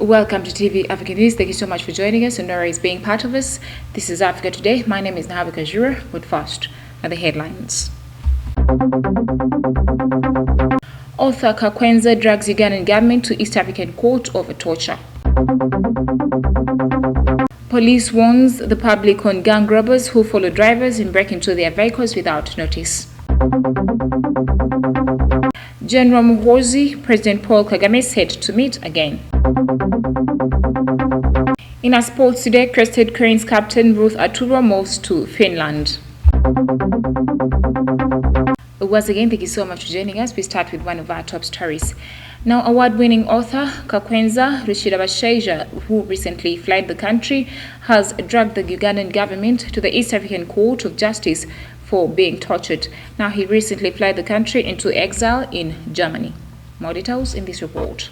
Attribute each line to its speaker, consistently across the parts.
Speaker 1: Welcome to TV Africa News. Thank you so much for joining us and always being part of us. This is Africa Today. My name is Nahabika Jura, but first are the headlines. Author Kakwenza drags Ugandan government to East African court over torture. Police warns the public on gang robbers who follow drivers and break into their vehicles without notice. General Muhoozi, President Paul Kagame said to meet again. In our sports today, Crested Cranes captain Ruth Aturo moves to Finland. Once again, thank you so much for joining us. We start with one of our top stories. Now, award-winning author Kakwenza Rushirabashaija, who recently fled the country, has dragged the Ugandan government to the East African Court of Justice for being tortured. Now, he recently fled the country into exile in Germany. More details in this report.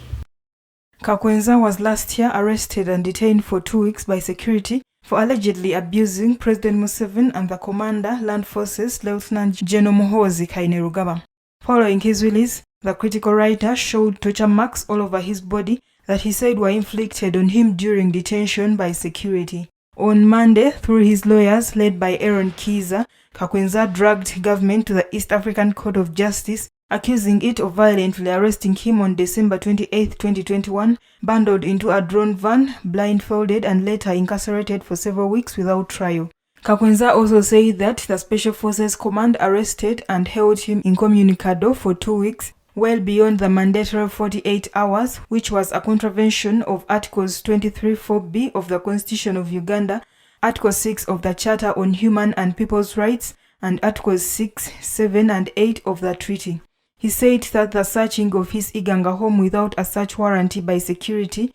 Speaker 2: Kakwenza was last year arrested and detained for 2 weeks by security for allegedly abusing President Museveni and the Commander, Land Forces, Lieutenant General Muhoozi Kainerugaba. Following his release, the critical writer showed torture marks all over his body that he said were inflicted on him during detention by security. On Monday, through his lawyers led by Aaron Kiza, Kakwenza dragged government to the East African Court of Justice, accusing it of violently arresting him on December 28, 2021, bundled into a drone van, blindfolded and later incarcerated for several weeks without trial. Kakwenza also said that the Special Forces Command arrested and held him incommunicado for 2 weeks, well beyond the mandatory 48 hours, which was a contravention of Articles 23(4)b of the Constitution of Uganda, Article 6 of the Charter on Human and People's Rights, and Articles 6, 7 and 8 of the treaty. He said that the searching of his Iganga home without a search warrant by security,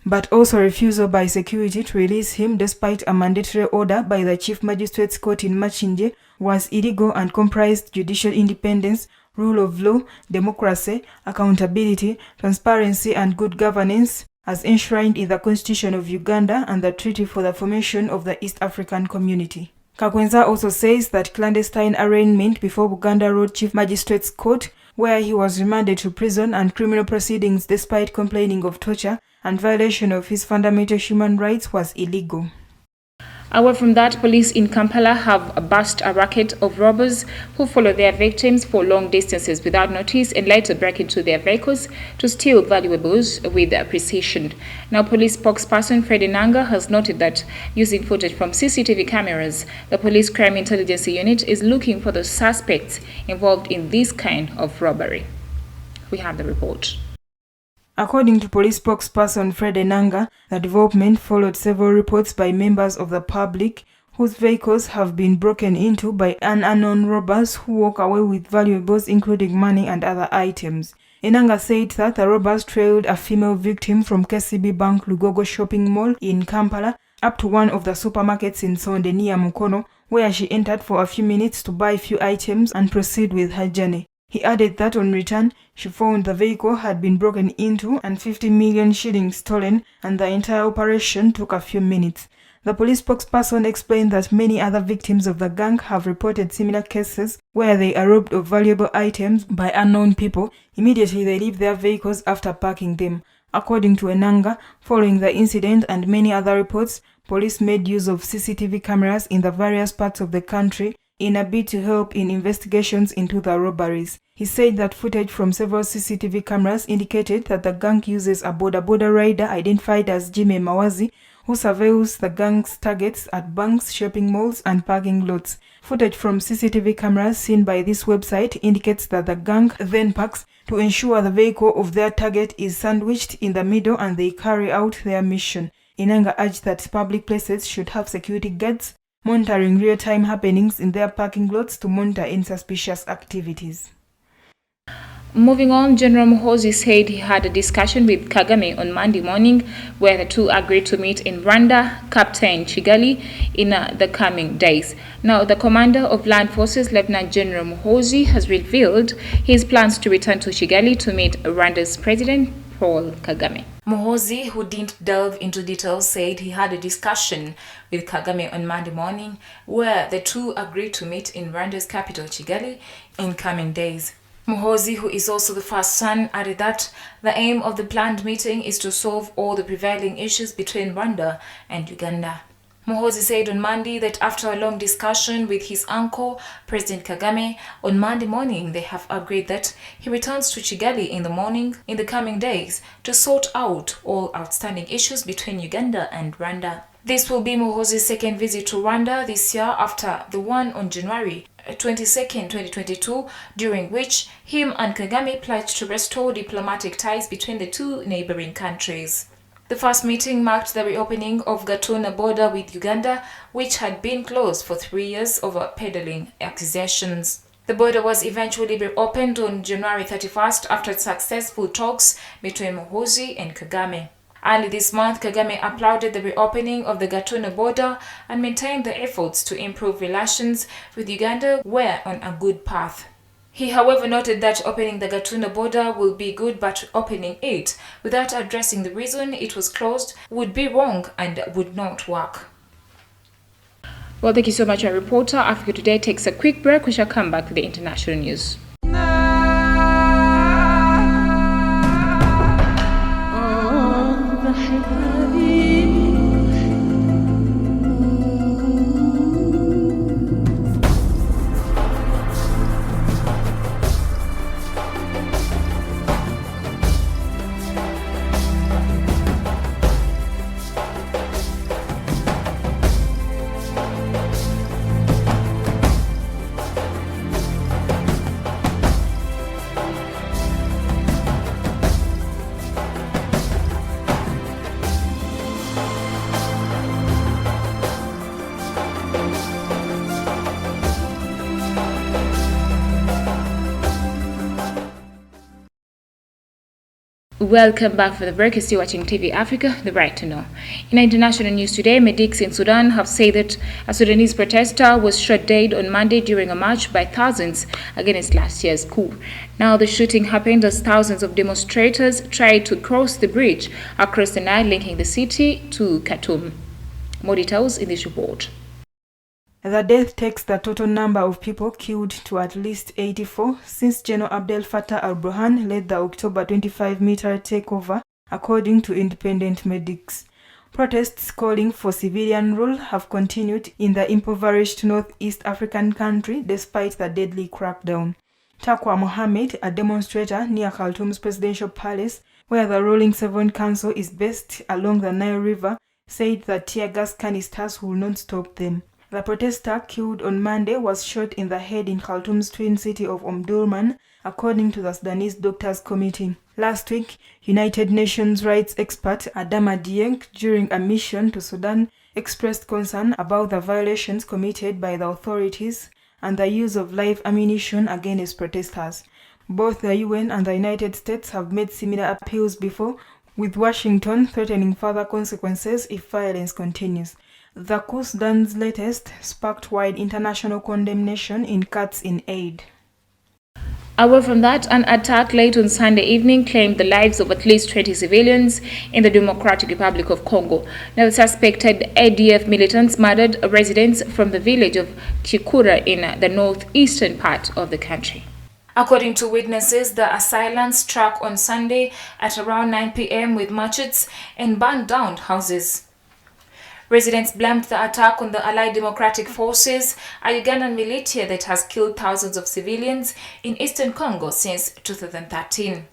Speaker 2: but also refusal by security to release him despite a mandatory order by the Chief Magistrate's Court in Machinje, was illegal and comprised judicial independence, rule of law, democracy, accountability, transparency and good governance as enshrined in the Constitution of Uganda and the Treaty for the Formation of the East African Community. Kakwenza also says that clandestine arraignment before Buganda Road Chief Magistrate's Court, where he was remanded to prison and criminal proceedings despite complaining of torture and violation of his fundamental human rights, was illegal.
Speaker 1: Away from that, police in Kampala have bust a racket of robbers who follow their victims for long distances without notice and later break into their vehicles to steal valuables with precision. Now, police spokesperson Fred Enanga has noted that using footage from CCTV cameras, the Police Crime Intelligence Unit is looking for the suspects involved in this kind of robbery. We have the report.
Speaker 2: According to police spokesperson Fred Enanga, the development followed several reports by members of the public whose vehicles have been broken into by unknown robbers who walk away with valuables including money and other items. Enanga said that the robbers trailed a female victim from KCB Bank Lugogo shopping mall in Kampala up to one of the supermarkets in Sonde near Mukono, where she entered for a few minutes to buy a few items and proceed with her journey. He added that on return, she found the vehicle had been broken into and 50 million shillings stolen, and the entire operation took a few minutes. The police spokesperson explained that many other victims of the gang have reported similar cases where they are robbed of valuable items by unknown people. Immediately they leave their vehicles after parking them. According to Enanga, following the incident and many other reports, police made use of CCTV cameras in the various parts of the country in a bid to help in investigations into the robberies. He said that footage from several CCTV cameras indicated that the gang uses a border rider identified as Jimmy Mawazi, who surveils the gang's targets at banks, shopping malls and parking lots. Footage from CCTV cameras seen by this website indicates that the gang then parks to ensure the vehicle of their target is sandwiched in the middle and they carry out their mission. Enanga urged that public places should have security guards monitoring real-time happenings in their parking lots to monitor any suspicious activities.
Speaker 1: Moving on, General Muhoozi said he had a discussion with Kagame on Monday morning where the two agreed to meet in Rwanda, Captain Kigali, in the coming days. Now, the commander of Land Forces, Lieutenant General Muhoozi, has revealed his plans to return to Kigali to meet Rwanda's President Paul Kagame. Muhoozi, who didn't delve into details, said he had a discussion with Kagame on Monday morning where the two agreed to meet in Rwanda's capital, Kigali, in coming days. Muhoozi, who is also the first son, added that the aim of the planned meeting is to solve all the prevailing issues between Rwanda and Uganda. Muhoozi said on Monday that after a long discussion with his uncle, President Kagame, on Monday morning they have agreed that he returns to Kigali in the coming days to sort out all outstanding issues between Uganda and Rwanda. This will be Muhoozi's second visit to Rwanda this year after the one on January 22nd, 2022, during which him and Kagame pledged to restore diplomatic ties between the two neighboring countries. The first meeting marked the reopening of Gatuna border with Uganda, which had been closed for 3 years over peddling accusations. The border was eventually reopened on January 31st after successful talks between Muhoozi and Kagame. Early this month, Kagame applauded the reopening of the Gatuna border and maintained the efforts to improve relations with Uganda were on a good path. He, however, noted that opening the Gatuna border will be good, but opening it without addressing the reason it was closed would be wrong and would not work. Well, thank you so much, our reporter. Africa Today takes a quick break. We shall come back with the international news. Welcome back for the break. You're still watching TV Africa, the right to know. In international news today, medics in Sudan have said that a Sudanese protester was shot dead on Monday during a march by thousands against last year's coup. Now, the shooting happened as thousands of demonstrators tried to cross the bridge across the Nile linking the city to Khartoum. More details in this report.
Speaker 2: The death takes the total number of people killed to at least 84 since General Abdel Fattah al-Burhan led the October 25 military takeover, according to independent medics. Protests calling for civilian rule have continued in the impoverished Northeast African country despite the deadly crackdown. Takwa Mohammed, a demonstrator near Khartoum's presidential palace, where the ruling Sovereign Council is based along the Nile River, said that tear gas canisters will not stop them. The protester killed on Monday was shot in the head in Khartoum's twin city of Omdurman, according to the Sudanese Doctors Committee. Last week, United Nations rights expert Adama Dieng, during a mission to Sudan, expressed concern about the violations committed by the authorities and the use of live ammunition against protesters. Both the UN and the United States have made similar appeals before, with Washington threatening further consequences if violence continues. The coup, Sudan's latest, sparked wide international condemnation in cuts in aid.
Speaker 1: Away from that, an attack late on Sunday evening claimed the lives of at least 20 civilians in the Democratic Republic of Congo. Now, the suspected ADF militants murdered residents from the village of Chikura in the northeastern part of the country. According to witnesses, the assailants struck on Sunday at around 9 p.m. with machetes and burned down houses. Residents blamed the attack on the Allied Democratic Forces, a Ugandan militia that has killed thousands of civilians in eastern Congo since 2013.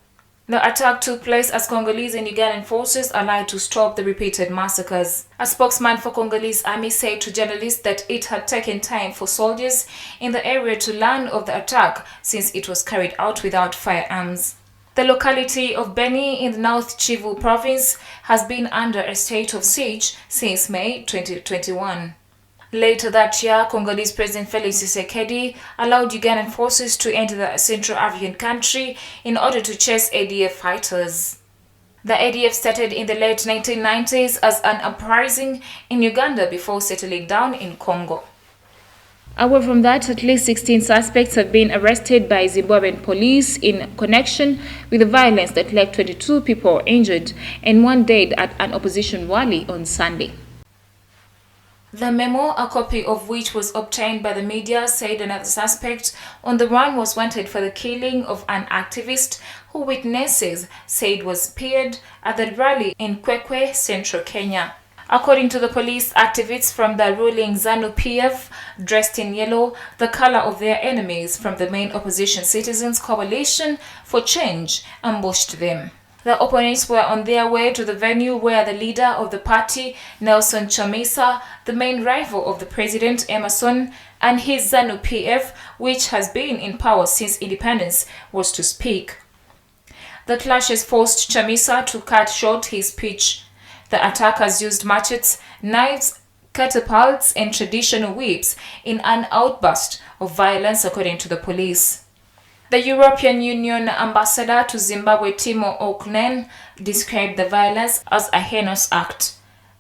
Speaker 1: The attack took place as Congolese and Ugandan forces allied to stop the repeated massacres. A spokesman for Congolese army said to journalists that it had taken time for soldiers in the area to learn of the attack since it was carried out without firearms. The locality of Beni in the North Kivu province has been under a state of siege since May 2021. Later that year, Congolese President Felix Tshisekedi allowed Ugandan forces to enter the Central African country in order to chase ADF fighters. The ADF started in the late 1990s as an uprising in Uganda before settling down in Congo. Away from that, at least 16 suspects have been arrested by Zimbabwean police in connection with the violence that left 22 people injured and one dead at an opposition rally on Sunday. The memo, a copy of which was obtained by the media, said another suspect on the run was wanted for the killing of an activist who witnesses said was speared at the rally in Kwekwe, central Kenya. According to the police, activists from the ruling ZANU-PF, dressed in yellow, the color of their enemies from the main opposition Citizens Coalition for Change, ambushed them. The opponents were on their way to the venue where the leader of the party, Nelson Chamisa, the main rival of the president, Emerson, and his ZANU-PF, which has been in power since independence, was to speak. The clashes forced Chamisa to cut short his speech. The attackers used machetes, knives, catapults, and traditional whips in an outburst of violence, according to the police. The European Union ambassador to Zimbabwe, Timo Oknen, described the violence as a heinous act,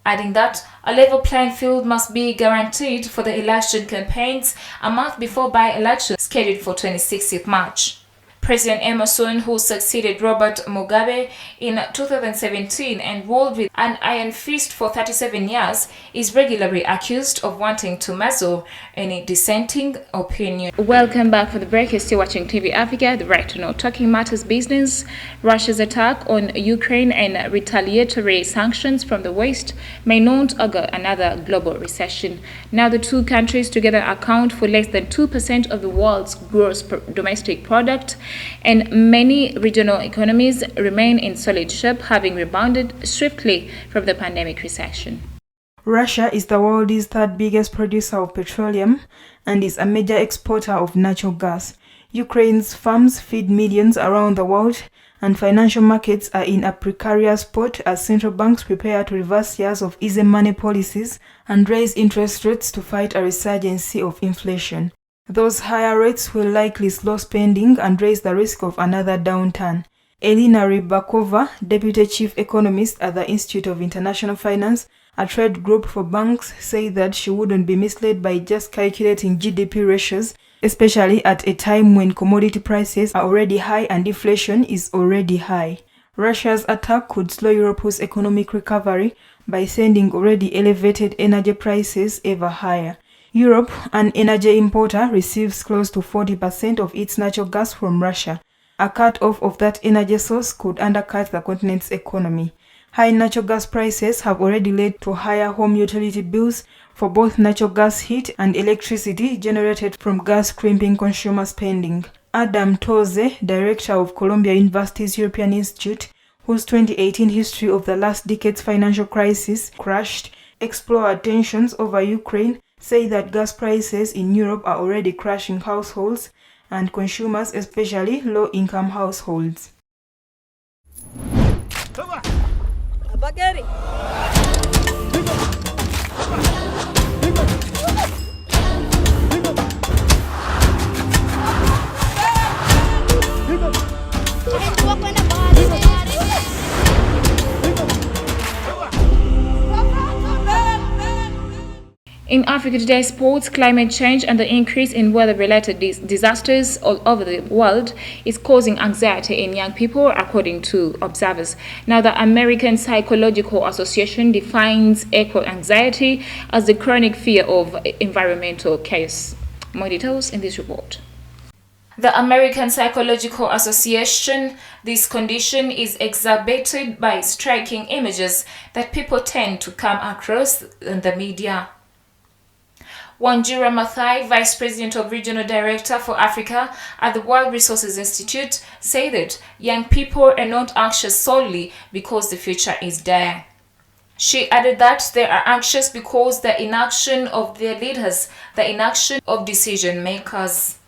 Speaker 1: adding that a level playing field must be guaranteed for the election campaigns a month before by-election scheduled for 26th March. President Emerson, who succeeded Robert Mugabe in 2017 and ruled with an iron fist for 37 years, is regularly accused of wanting to muzzle any dissenting opinion. Welcome back for the break. You're still watching TV Africa, the right to know talking matters business. Russia's attack on Ukraine and retaliatory sanctions from the West may not augur another global recession. Now the two countries together account for less than 2% of the world's gross domestic product, and many regional economies remain in solid shape, having rebounded swiftly from the pandemic recession.
Speaker 2: Russia is the world's third biggest producer of petroleum and is a major exporter of natural gas. Ukraine's farms feed millions around the world, and financial markets are in a precarious spot as central banks prepare to reverse years of easy money policies and raise interest rates to fight a resurgence of inflation. Those higher rates will likely slow spending and raise the risk of another downturn. Elena Rybakova, Deputy Chief Economist at the Institute of International Finance, a trade group for banks, said that she wouldn't be misled by just calculating GDP ratios, especially at a time when commodity prices are already high and inflation is already high. Russia's attack could slow Europe's economic recovery by sending already elevated energy prices ever higher. Europe, an energy importer, receives close to 40% of its natural gas from Russia. A cut-off of that energy source could undercut the continent's economy. High natural gas prices have already led to higher home utility bills for both natural gas heat and electricity generated from gas, crimping consumer spending. Adam Toze, director of Columbia University's European Institute, whose 2018 history of the last decade's financial crisis crushed explored tensions over Ukraine, say that gas prices in Europe are already crushing households and consumers, especially low-income households.
Speaker 1: In Africa Today Sports, climate change and the increase in weather-related disasters all over the world is causing anxiety in young people, according to observers. Now, the American Psychological Association defines eco-anxiety as the chronic fear of environmental chaos. More details in this report. The American Psychological Association, this condition is exacerbated by striking images that people tend to come across in the media. Wanjira Maathai, Vice President of Regional Director for Africa at the World Resources Institute, said that young people are not anxious solely because the future is dire. She added that they are anxious because the inaction of their leaders, the inaction of decision makers.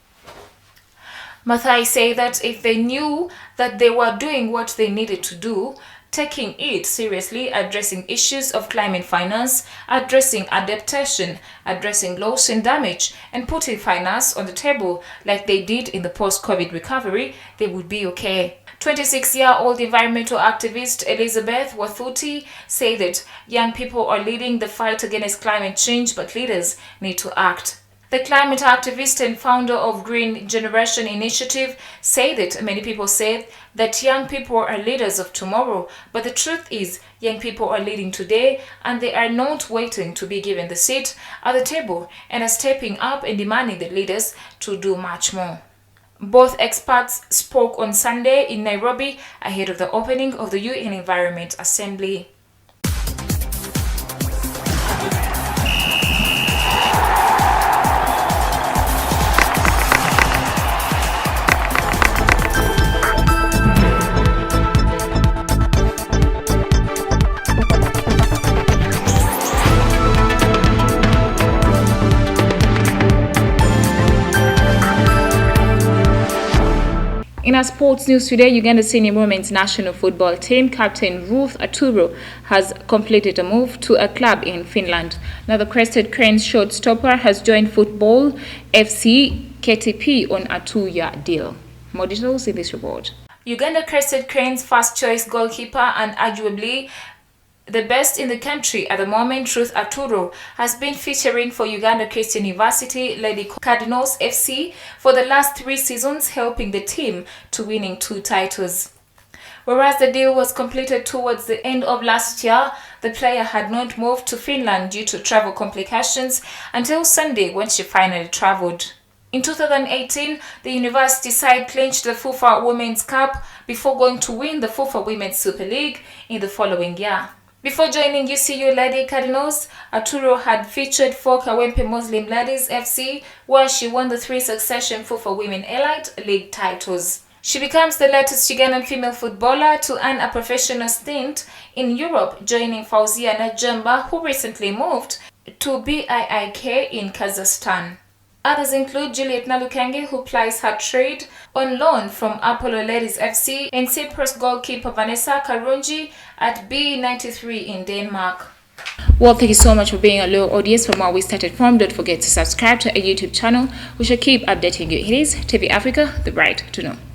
Speaker 1: Maathai said that if they knew that they were doing what they needed to do, taking it seriously, addressing issues of climate finance, addressing adaptation, addressing loss and damage, and putting finance on the table like they did in the post-COVID recovery, they would be okay. 26-year-old environmental activist Elizabeth Wathuti said that young people are leading the fight against climate change, but leaders need to act. The climate activist and founder of Green Generation Initiative said that many people say that young people are leaders of tomorrow, but the truth is young people are leading today and they are not waiting to be given the seat at the table and are stepping up and demanding the leaders to do much more. Both experts spoke on Sunday in Nairobi ahead of the opening of the UN Environment Assembly. In our sports news today, Uganda senior women's national football team captain Ruth Aturo has completed a move to a club in Finland. Now the Crested Cranes shortstopper has joined Football FC KTP on a 2-year deal. More details in this report. Uganda Crested Cranes first choice goalkeeper and arguably the best in the country at the moment, Ruth Aturo, has been featuring for Uganda Christian University Lady Cardinals FC for the last 3 seasons, helping the team to winning 2 titles. Whereas the deal was completed towards the end of last year, the player had not moved to Finland due to travel complications until Sunday when she finally traveled. In 2018, the university side clinched the FUFA Women's Cup before going to win the FUFA Women's Super League in the following year. Before joining UCU Lady Cardinals, Aturo had featured for Kawempe Muslim Ladies FC, where she won the 3 succession FUFA Women Elite League titles. She becomes the latest Ugandan female footballer to earn a professional stint in Europe, joining Fauzia Najamba, who recently moved to BIIK in Kazakhstan. Others include Juliet Nalukange, who plies her trade on loan from Apollo Ladies FC, and Cyprus goalkeeper Vanessa Karunji at B93 in Denmark. Well, thank you so much for being a loyal audience from where we started from. Don't forget to subscribe to our YouTube channel. We shall keep updating you. It is TV Africa, the right to know.